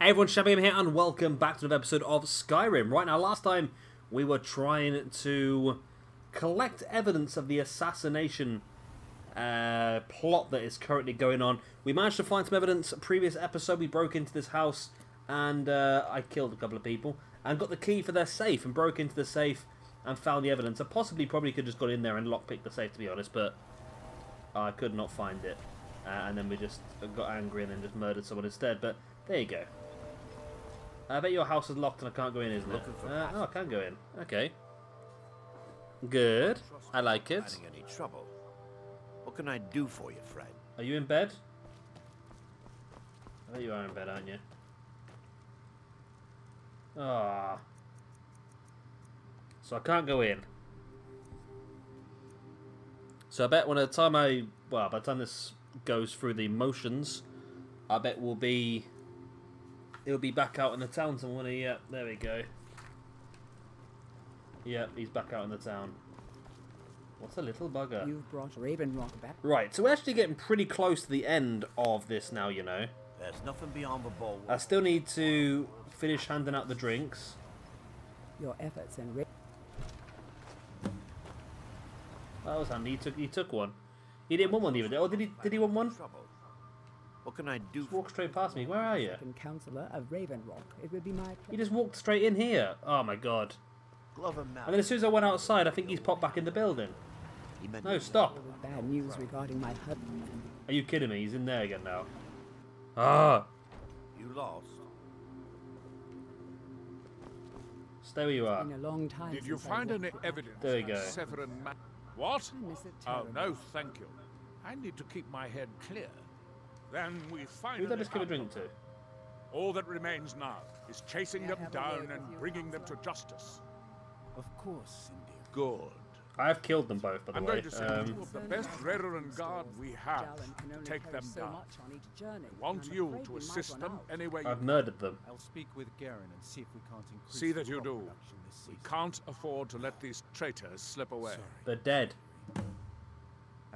Hey everyone, Shabby here, and welcome back to another episode of Skyrim. Right now, last time we were trying to collect evidence of the assassination plot that is currently going on. We managed to find some evidence. Previous episode, we broke into this house and I killed a couple of people and got the key for their safe and broke into the safe and found the evidence. I probably could just got in there and lockpicked the safe, to be honest, but I could not find it. And then we just got angry and then just murdered someone instead. But there you go. I bet your house is locked and I can't go in, isn't it? Oh, I can go in. Okay. Good. I like it. Any trouble? What can I do for you, friend? Are you in bed? I bet you are in bed, aren't you? Ah. So I can't go in. So I bet by the time this goes through the motions, I bet he'll be back out in the town somewhere. Yeah, there we go. Yeah, he's back out in the town. What's a little bugger? You've brought Ravenrock back. Right, so we're actually getting pretty close to the end of this now, you know. There's nothing beyond the bowl. I still need to finish handing out the drinks. Your efforts and That was handy. He took one. He didn't want one the other day. Oh, did he want one? What can I do? Just walk straight past me. Where are you? second counselor of Ravenrock. It would be my pleasure. He just walked straight in here. Oh my god. Glover And then as soon as I went outside, I think he's popped back in the building. No, stop. Bad news regarding my husband. Are you kidding me? He's in there again now. Ah. You lost. Stay where you are. It's been a long time. Did you since I find any walked evidence There you that go. Severin What? I miss it Oh, terribly. no, thank you. I need to keep my head clear. Then we finally Who did I just give a have drink to? them. All that remains now is chasing May I them have a down word and with you, bringing them to Counselor? justice. Of course, Cindy. Good. I've killed them both, by the I'm way. going to send two of the best Reverend guard we have Jalen can to only take carry them so down. much on each journey, I want and I'm you afraid to we might assist run them out. any way you I've can. murdered them. I'll speak with Garen and see if we can't increase See that the you crop do. production this We season. can't afford to let these traitors slip away. They're dead.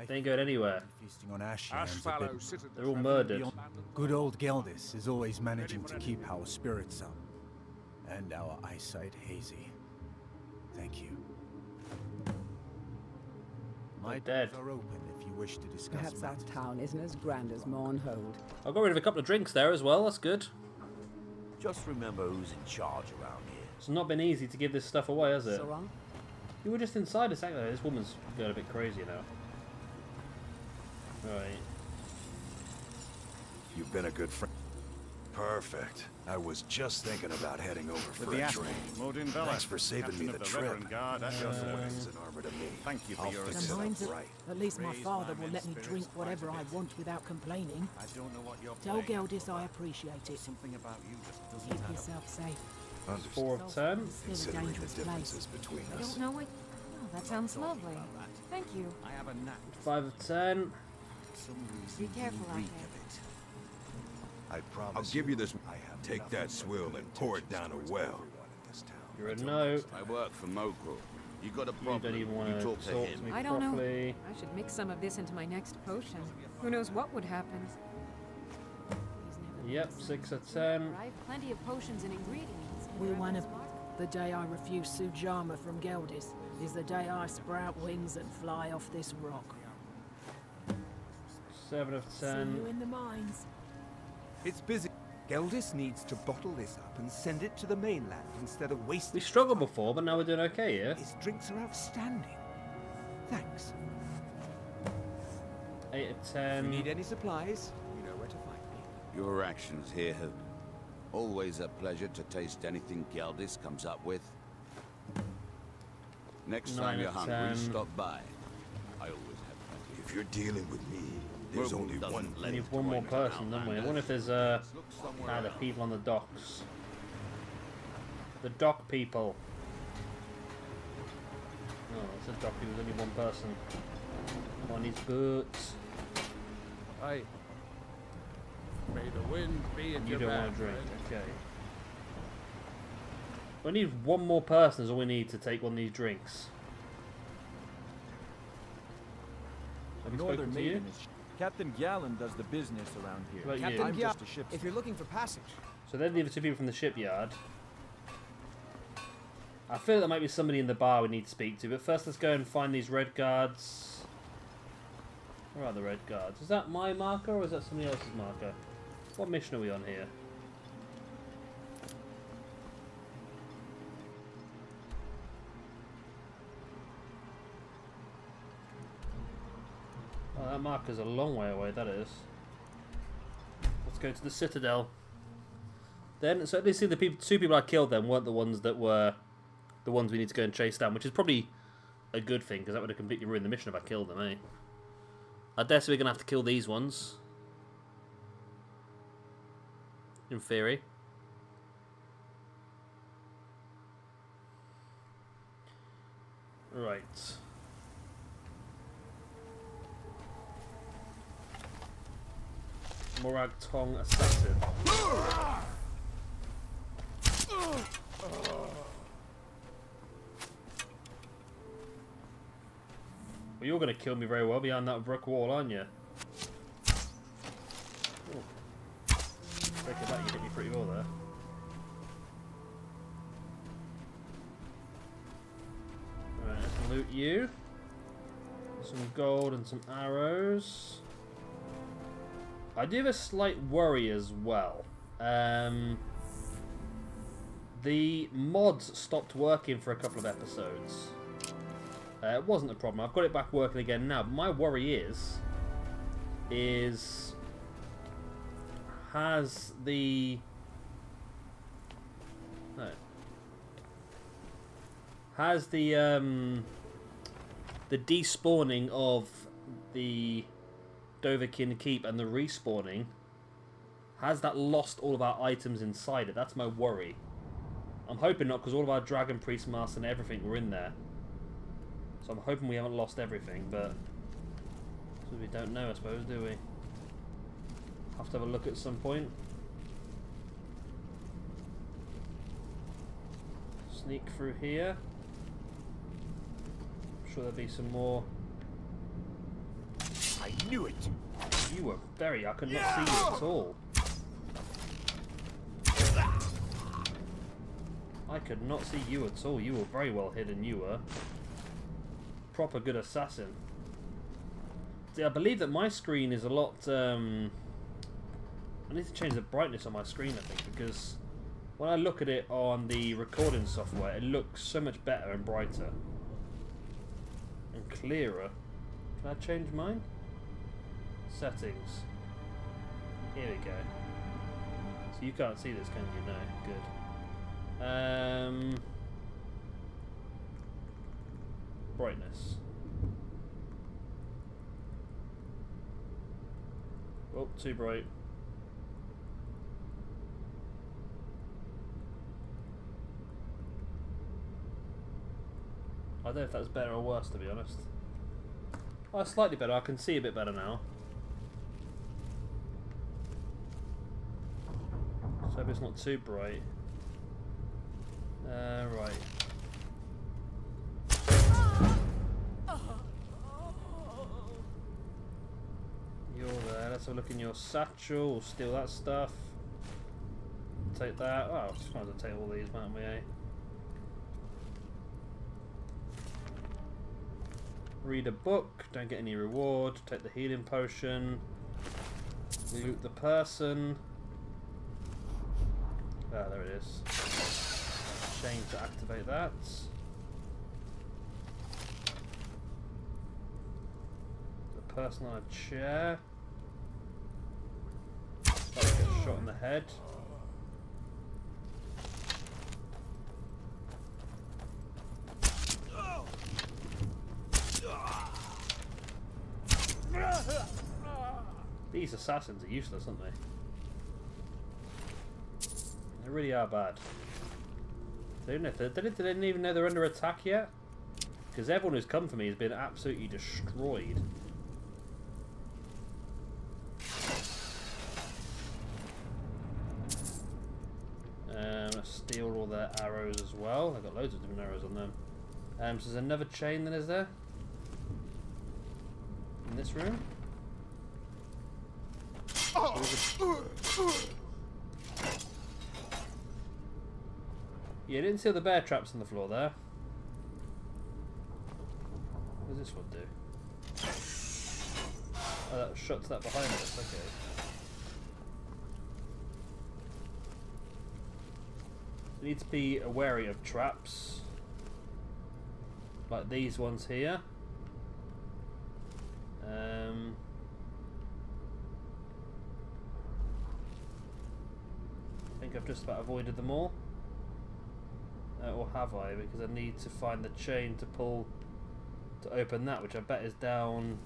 They ain't going anywhere. Feasting on ash Ash yams a fallow bit. sit at the They're all trap murdered. beyond- Good old Geldis is always managing to keep our spirits up. And our eyesight hazy. Thank you. My dead. doors are open if you wish to discuss Perhaps our matters. town isn't as grand as Mournhold. I got rid of a couple of drinks there as well. That's good. Just remember who's in charge around here. It's not been easy to give this stuff away, has it? Sirrah? You were just inside a second ago. This woman's going a bit crazy now. Right. You've been a good friend. Perfect. I was just thinking about heading over for a drink. Thanks for saving me the trip. It's an armor to me. Thank you for I'll your fix it up Mine's right. At least my father will let me drink whatever I want without complaining. I don't know what you're Tell playing. Geldis I appreciate it. Something about you just doesn't Keep add up. yourself safe. 4 of 10. It's still a Considering the dangerous place. differences between I us. don't know what... Oh, that sounds lovely. Thank you. I have a knack 5 of 10. for some reason. Be careful you out reek there. of it. I promise I'll give you this. I have Take nothing that but swill good and pour it down intentions a well. towards everyone in this town. You're a no. I work for Mokro. You got a You problem? don't even want you to talk talk to to him. me I don't know. properly. I should mix some of this into my next potion. Who knows what would happen? Yep, 6 of 10. I have plenty of potions and ingredients. We're one of the day I refuse Sujama from Geldis is the day I sprout wings and fly off this rock. 7 of See you 10. in the mines. It's busy. Geldis needs to bottle this up and send it to the mainland instead of wasting. We struggled before, but now we're doing okay, yeah? His drinks are outstanding. Thanks. 8 of If 10. you need any supplies, you know where to find me. Your actions here have always a pleasure to taste anything Geldis comes up with. Next 9 time you're of hungry, 10. stop by. I always have plenty. If you're dealing with me, there's Werewolf only doesn't one. let We need his one more toys person, don't we? I around, wonder if there's Let's look somewhere the else. people on the docks. The dock people. Oh, it's a dock. There's only one person. On his boots. Aye. May the wind be in You your don't back, want to drink, friend. okay. We need one more person is all we need to take one of these drinks. Have we spoken to you? Captain Gallen does the business around here. What about you? Captain I'm Gyal, just a ship's if you're looking for passage, So they're the other two people from the shipyard. I feel there might be somebody in the bar we need to speak to, but first let's go and find these red guards. Where are the red guards? Is that my marker or is that somebody else's marker? What mission are we on here? Oh, that marker's a long way away, that is. Let's go to the Citadel. Then, so at least the two people I killed then weren't the ones that were the ones we need to go and chase down, which is probably a good thing, because that would have completely ruined the mission if I killed them, eh? I dare say we're going to have to kill these ones. In theory. Right. Morag Tong Assassin. Well, you're going to kill me very well behind that brick wall, aren't you? Ooh. Take it back, you hit me pretty well there. Alright, let's loot you. Some gold and some arrows. I do have a slight worry as well. The mods stopped working for a couple of episodes. It wasn't a problem. I've got it back working again now. But my worry is has the despawning of the Dovahkiin Keep and the respawning, has that lost all of our items inside it? That's my worry. I'm hoping not, because all of our Dragon Priest masks and everything were in there. So I'm hoping we haven't lost everything, but so we don't know, I suppose, do we? Have to have a look at some point. Sneak through here. I'm sure there'll be some more. I knew it! You were very... I could not see you at all. I could not see you at all. You were very well hidden, you were. Proper good assassin. See, I believe that my screen is a lot... I need to change the brightness on my screen, I think, because when I look at it on the recording software, it looks so much better and brighter. And clearer. Can I change mine? Settings. Here we go. So you can't see this, can you? No. Good. Brightness. Oh, too bright. I don't know if that's better or worse, to be honest. Oh, slightly better. I can see a bit better now. So hope it's not too bright. Right. You're there. Let's have a look in your satchel. We'll steal that stuff. Take that. Oh, just might as well take all these, mightn't we, eh? Read a book. Don't get any reward. Take the healing potion. Loot the person. Ah, there it is. Chain to activate that. The person on a chair. Get shot in the head. These assassins are useless, aren't they? They really are bad. They didn't even know they're under attack yet. Because everyone who's come for me has been absolutely destroyed. Let's steal all their arrows as well. I've got loads of different arrows on them. So there's another chain then, is there? In this room? You didn't see the bear traps on the floor there. What does this one do? Oh, that shuts that behind us, okay. You need to be wary of traps. Like these ones here. I think I've just about avoided them all. Or have I? Because I need to find the chain to pull to open that, which I bet is down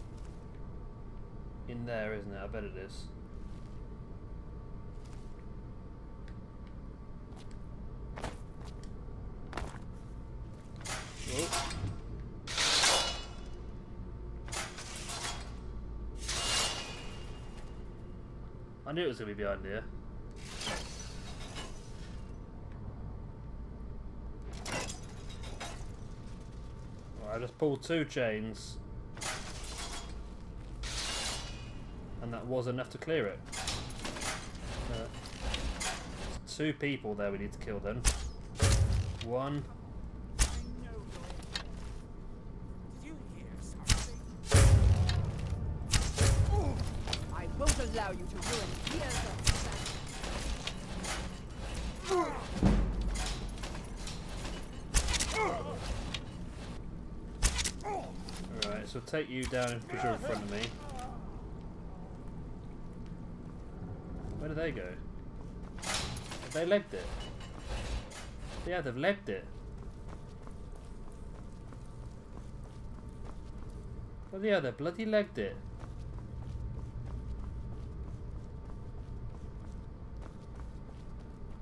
in there, isn't it? I bet it is. Whoa. I knew it was going to be behind here. I just pulled 2 chains, and that was enough to clear it. 2 people there we need to kill then. 1. I won't allow you to ruin years of Alright, so take you down because you're in front of me. Where do they go? Have they legged it? Yeah, they've legged it. Well, yeah, they bloody legged it.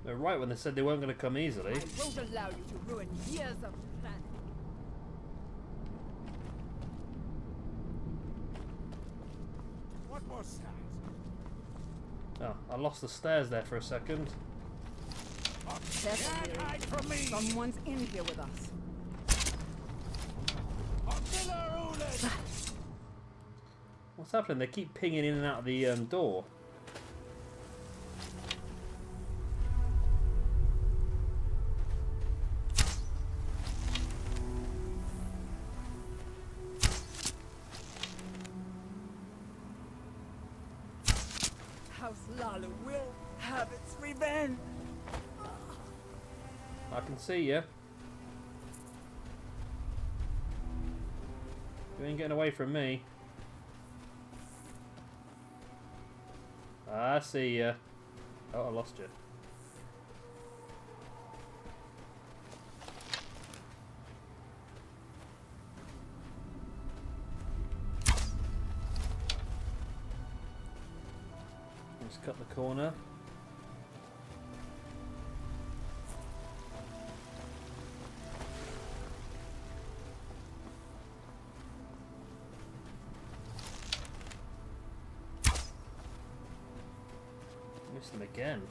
They're right when they said they weren't going to come easily. I won't allow you to ruin years of planning. What was that? Oh, I lost the stairs there for a second. Someone's in here with us. What's happening? They keep pinging in and out of the door. House Lala will have its revenge. I can see you. You ain't getting away from me. I see ya. Oh, I lost you. Just cut the corner. Missed them again.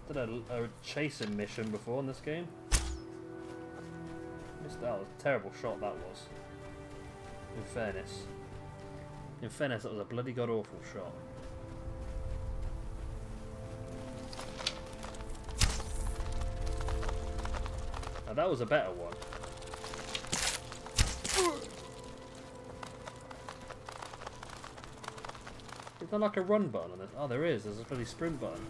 Did a chasing mission before in this game. Missed that. Was a terrible shot that was. In fairness. In fairness, that was a bloody god awful shot. Now that was a better one. Is there like a run button on this? Oh, there is. There's a bloody sprint button.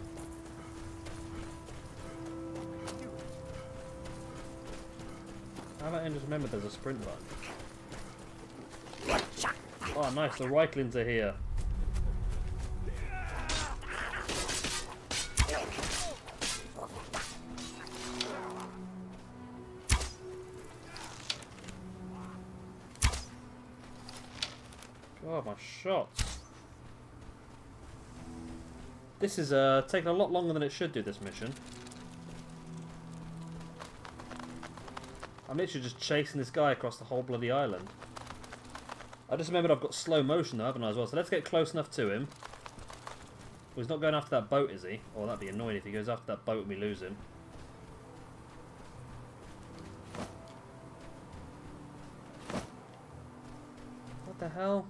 How about I just remember there's a sprint button? Oh, nice. The Reiklins are here. God, my shots. This is taking a lot longer than it should do, this mission. I'm literally just chasing this guy across the whole bloody island. I just remembered I've got slow motion though, haven't I, as well? So let's get close enough to him. Well, he's not going after that boat, is he? Oh, that'd be annoying if he goes after that boat and we lose him. What the hell?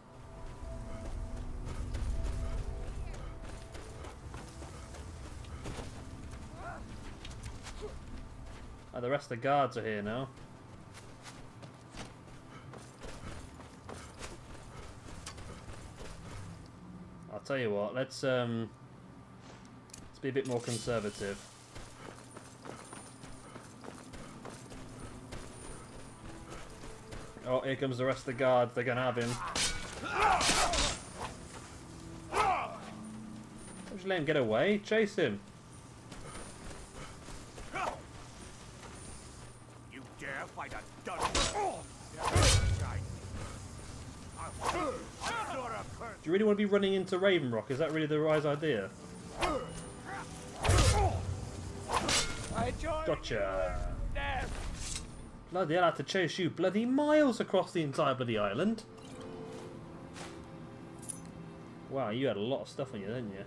Oh, the rest of the guards are here now. I'll tell you what, let's be a bit more conservative. Oh, here comes the rest of the guards. They're gonna have him. Just let him get away. Chase him. You dare fight a dog? Do you really want to be running into Raven Rock? Is that really the wise idea? Gotcha. Bloody hell, I had to chase you bloody miles across the entire bloody island. Wow, you had a lot of stuff on you, didn't you?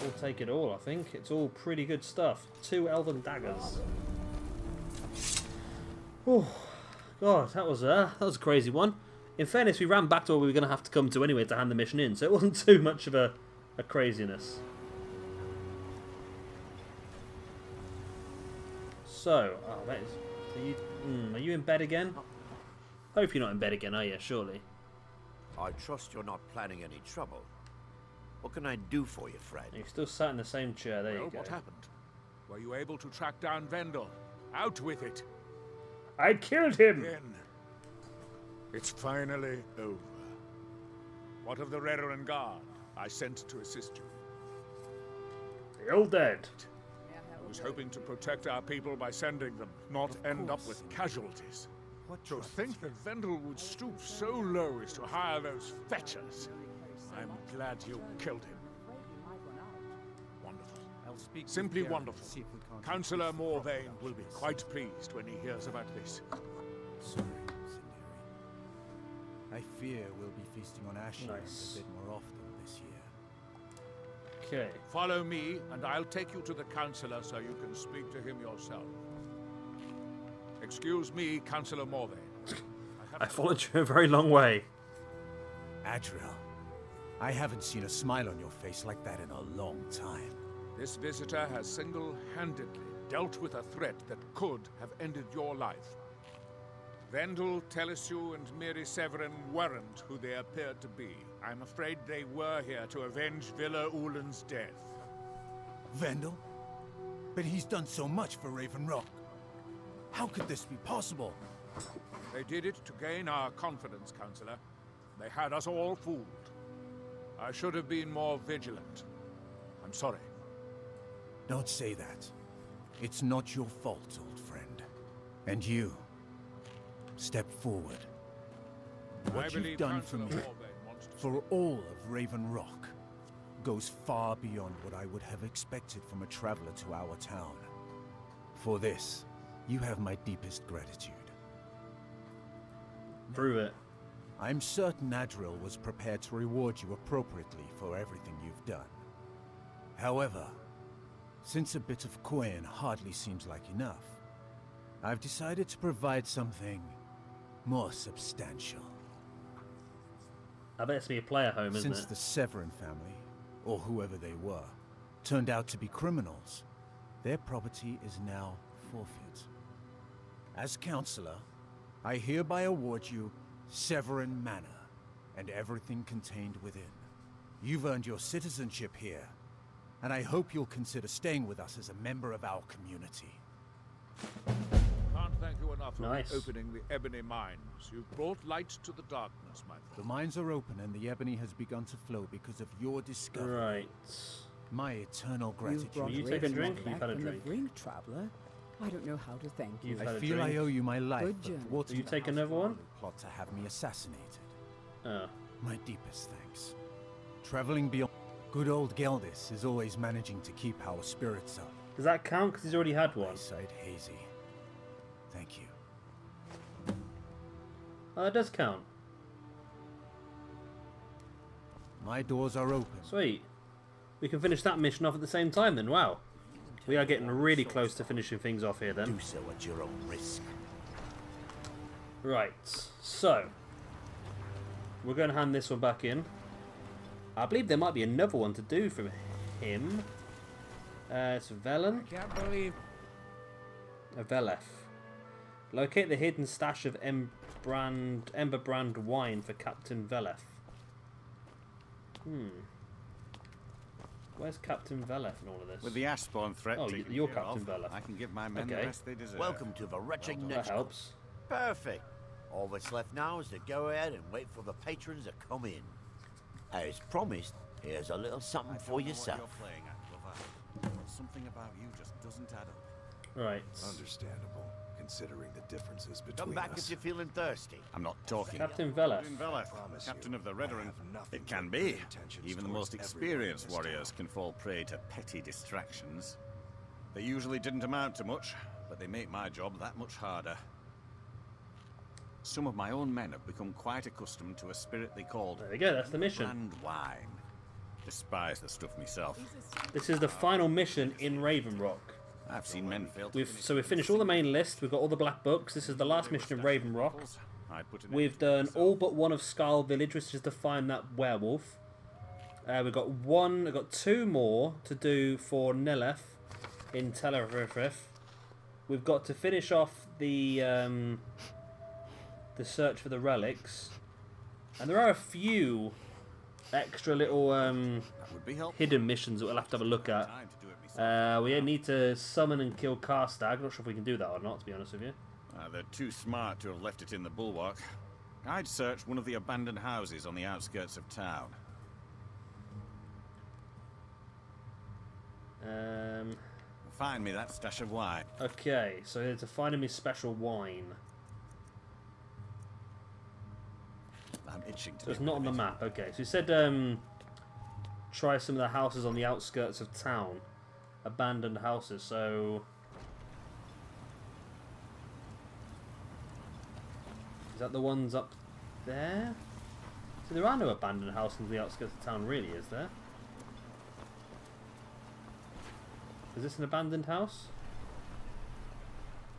We'll take it all, I think. It's all pretty good stuff. 2 elven daggers. Oh, God, that was a crazy one. In fairness, we ran back to where we were going to have to come to anyway to hand the mission in, so it wasn't too much of a craziness. So, oh, that is. Are you in bed again? Hope you're not in bed again, are you? Surely. I trust you're not planning any trouble. What can I do for you, friend? You're still sat in the same chair. There you go. What happened? Were you able to track down Vendel? Out with it. I killed him. Then it's finally over. What of the Reverend Guard I sent to assist you? They're all dead. I was hoping to protect our people by sending them, not end up with casualties. To think that Vendel would stoop so low as to hire those fetchers. I'm glad you killed him. Wonderful. Simply wonderful. Councillor Morvain will be quite pleased when he hears about this. Sorry, Sindiri. I fear we'll be feasting on Ashes a bit more often this year. Okay. Follow me, and I'll take you to the Councillor so you can speak to him yourself. Excuse me, Councillor Morvain. I followed you a very long way. Adriel, I haven't seen a smile on your face like that in a long time. This visitor has single-handedly dealt with a threat that could have ended your life. Vendel, Telesue, and Miri Severin weren't who they appeared to be. I'm afraid they were here to avenge Villa Ulen's death. Vendel? But he's done so much for Raven Rock. How could this be possible? They did it to gain our confidence, Councillor. They had us all fooled. I should have been more vigilant. I'm sorry. Don't say that. It's not your fault, old friend. And you, step forward. What you've done for me, for all of Raven Rock, goes far beyond what I would have expected from a traveler to our town. For this, you have my deepest gratitude. Prove it. I'm certain Adriel was prepared to reward you appropriately for everything you've done. However, since a bit of coin hardly seems like enough, I've decided to provide something more substantial. I bet it's be a player home, isn't it? Since the Severin family, or whoever they were, turned out to be criminals, their property is now forfeit. As Councillor, I hereby award you Severin Manor, and everything contained within. You've earned your citizenship here, and I hope you'll consider staying with us as a member of our community. Can't thank you enough Nice. for opening the Ebony Mines. You've brought light to the darkness, my friend. The mines are open and the ebony has begun to flow because of your discovery. Right. My eternal gratitude. Will you take a drink? You've had a drink. Ring traveler. I don't know how to thank you. You've had I a feel drink. I owe you my life. Good but journey. thwarting Will you the take House another one? Warden plot to have me assassinated. Oh. My deepest thanks. Traveling beyond. Good old Geldis is always managing to keep our spirits up. Does that count? Because he's already had one. Eyesight hazy. Thank you. Oh, that does count. My doors are open. Sweet. We can finish that mission off at the same time then. Wow. We are getting really close to finishing things off here then. Do so at your own risk. Right, so we're going to hand this one back in. I believe there might be another one to do from him. It's Velen. I can't believe. Velef. Locate the hidden stash of Emberbrand wine for Captain Velef. Where's Captain Velef in all of this? With the Ashbourne threat you're Captain Velef. I can give my men the rest they deserve. Welcome to the wretched next. That helps. Perfect. All that's left now is to go ahead and wait for the patrons to come in. As promised, here's a little something for yourself. Something about you just doesn't add up. Right. Understandable, considering the differences between Come back us. if you're feeling thirsty. I'm not talking. Captain Velef. Captain Velef, captain of the Redoran. It can be. Even the most experienced warriors can fall prey to petty distractions. They usually didn't amount to much, but they make my job that much harder. Some of my own men have become quite accustomed to a spirit they called... There we go, that's the mission. ...brand wine. Despise the stuff myself. This is the final mission in Raven Rock. I've seen men fail to So we've finished all the main list, we've got all the black books, this is the last mission in Raven Rock. We've done all but one of Skull Village, which is to find that werewolf. We've got two more to do for Neleth in Telerifrith. We've got to finish off the search for the relics. And there are a few extra little hidden missions that we'll have to have a look at. We need to summon and kill Karstag. Not sure if we can do that or not, to be honest with you. They're too smart to have left it in the bulwark. I'd search one of the abandoned houses on the outskirts of town. Find me that stash of wine. Okay, so here to find me special wine. I'm itching to. So it's not on the map. Okay, so you said try some of the houses on the outskirts of town, abandoned houses. So is that the ones up there? So there are no abandoned houses on the outskirts of town, really, is there? Is this an abandoned house?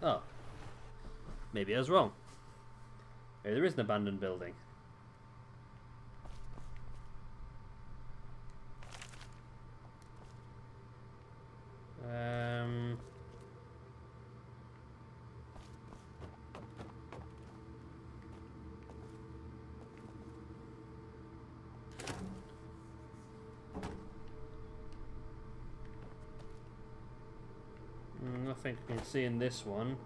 Oh. Maybe I was wrong. Maybe there is an abandoned building. Nothing I can see in this one.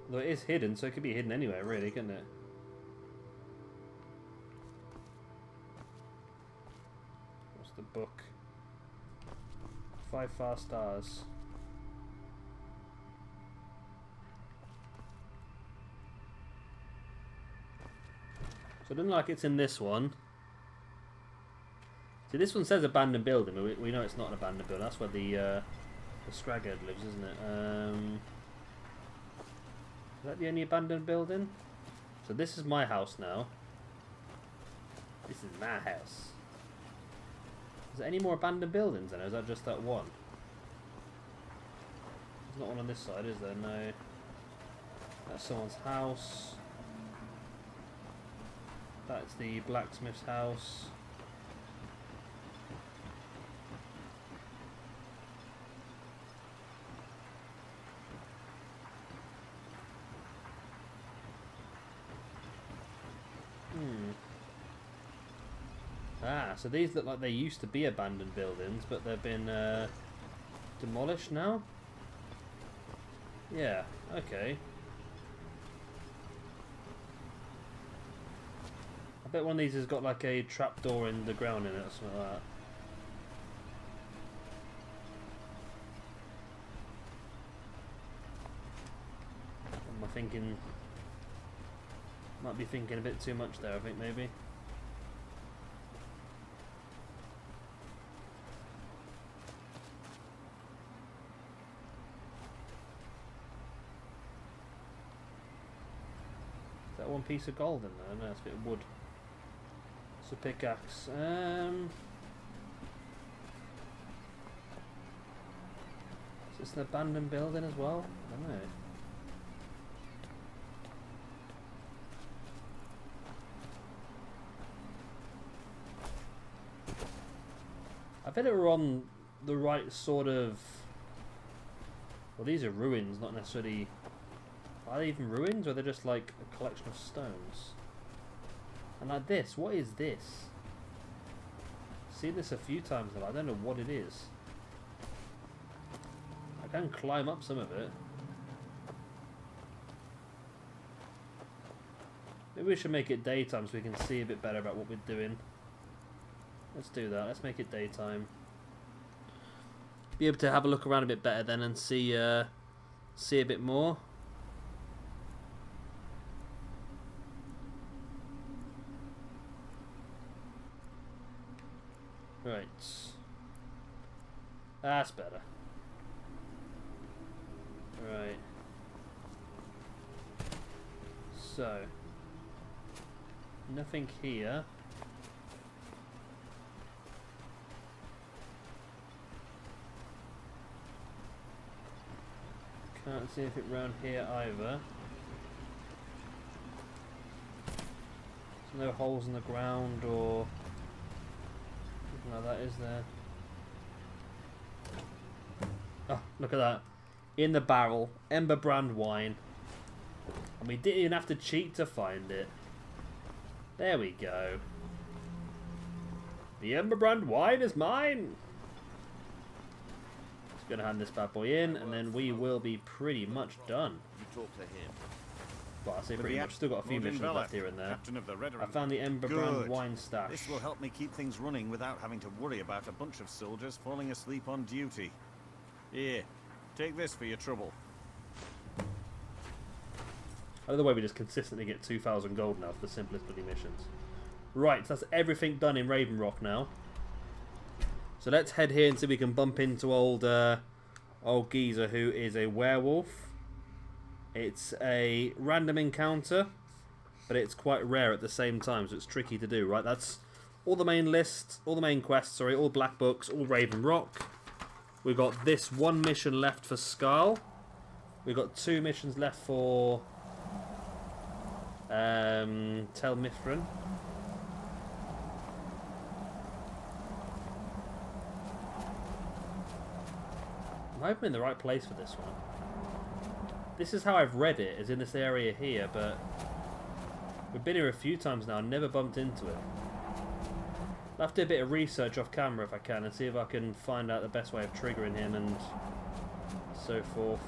Though it is hidden, so it could be hidden anywhere, really, couldn't it? What's the book? 5 far stars. So it doesn't look like it's in this one. See, this one says abandoned building, but we know it's not an abandoned building. That's where the Scraghead lives, isn't it? Is that the only abandoned building? So this is my house now. This is my house. Is there any more abandoned buildings then, or is that just that one? There's not one on this side, is there? No. That's someone's house. That's the blacksmith's house. So these look like they used to be abandoned buildings, but they've been demolished now? Yeah, okay. I bet one of these has got like a trapdoor in the ground in it or something like that. Am I thinking... Might be thinking a bit too much there, I think, maybe. One piece of gold in there. No, it's a bit of wood. It's a pickaxe. It's an abandoned building as well? I don't know. I bet we're on the right sort of... Well, these are ruins, not necessarily... Are they even ruins, or are they just like a collection of stones? And like this, what is this? I've seen this a few times now, I don't know what it is. I can climb up some of it. Maybe we should make it daytime so we can see a bit better about what we're doing. Let's do that, let's make it daytime. Be able to have a look around a bit better then and see a bit more. Right. That's better. Right. So. Nothing here. Can't see anything around here either. There's no holes in the ground or anything like that, is there? Oh, look at that. In the barrel, Ember brand wine. And we didn't even have to cheat to find it. There we go. The Ember brand wine is mine! Gonna hand this bad boy in, and then we will be pretty much done. You talk to him. Well, I say pretty much. Still got a few missions left here and there. I found the Ember brand wine stash. This will help me keep things running without having to worry about a bunch of soldiers falling asleep on duty. Here, take this for your trouble. I love the way we just consistently get 2,000 gold now for the simplest bloody missions. Right, so that's everything done in Raven Rock now. So let's head here and see if we can bump into old geezer who is a werewolf. It's a random encounter, but it's quite rare at the same time, so it's tricky to do, right? That's all the main lists, all the main quests, sorry, all black books, all Raven Rock. We've got this one mission left for Skull. We've got 2 missions left for Tel Mithrin. I'm hoping in the right place for this one. This is how I've read it, is in this area here, but we've been here a few times now and never bumped into it. I'll have to do a bit of research off camera if I can and see if I can find out the best way of triggering him and so forth.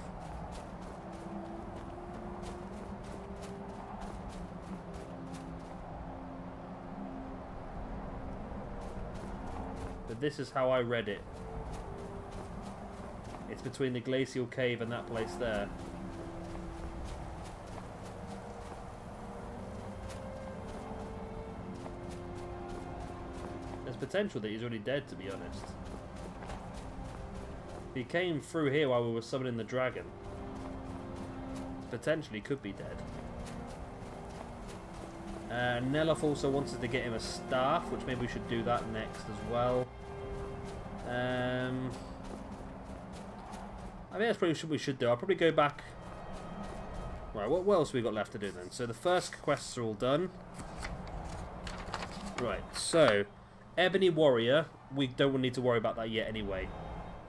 But this is how I read it. It's between the glacial cave and that place there. There's potential that he's already dead, to be honest. He came through here while we were summoning the dragon. Potentially could be dead. Neloth also wants us to get him a staff, which maybe we should do that next as well. I think that's probably what we should do. I'll probably go back. Right, what else have we got left to do then? So the first quests are all done. Right, so Ebony Warrior, we don't need to worry about that yet anyway.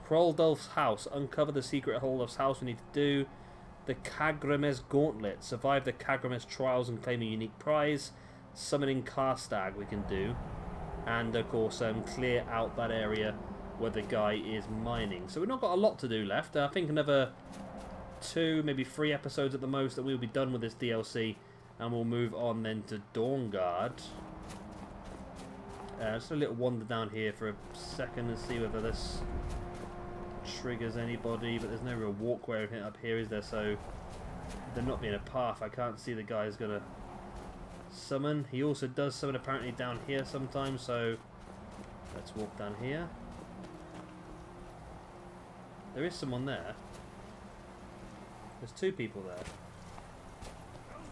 Hroldulf's house, uncover the secret of Hroldulf's house, we need to do. The Kagremes Gauntlet, survive the Kagremes trials and claim a unique prize. Summoning Karstag we can do. And of course clear out that area where the guy is mining. So we've not got a lot to do left. I think another 2, maybe 3 episodes at the most that we'll be done with this DLC. And we'll move on then to Dawnguard. Just a little wander down here for a second and see whether this triggers anybody. But there's no real walkway up here, is there? So there not being a path, I can't see the guy's going to summon. He also does summon apparently down here sometimes. So let's walk down here. There is someone there. There's 2 people there.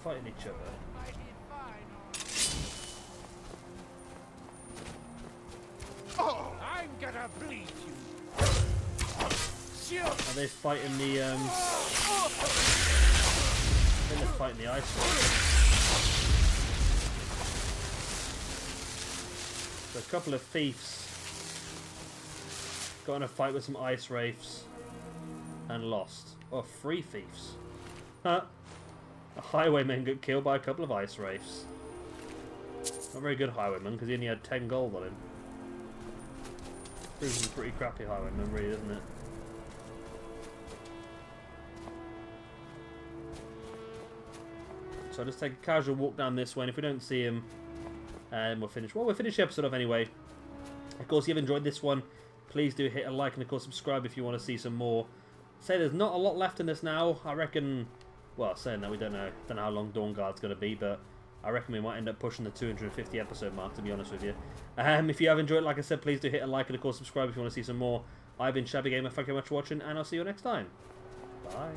Fighting each other. Oh, I'm gonna bleed you. Are they fighting the I think they're fighting the ice wraith. So a couple of thieves got in a fight with some ice wraiths and lost. Oh, 3 thieves. Huh. A highwayman got killed by a couple of ice wraiths. Not very good highwayman because he only had 10 gold on him. Proves he's a pretty crappy highwayman, really, doesn't it? So I'll just take a casual walk down this way, and if we don't see him, we'll finish. Well, we'll finish the episode off anyway. Of course, if you've enjoyed this one, please do hit a like and, of course, subscribe if you want to see some more. Say there's not a lot left in this now. I reckon, well, saying that we don't know how long Dawnguard's going to be, but I reckon we might end up pushing the 250 episode mark, to be honest with you. If you have enjoyed it, like I said, please do hit a like and, of course, subscribe if you want to see some more. I've been Shabby Gamer. Thank you very much for watching, and I'll see you next time. Bye.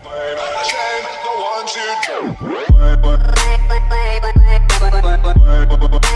The ones who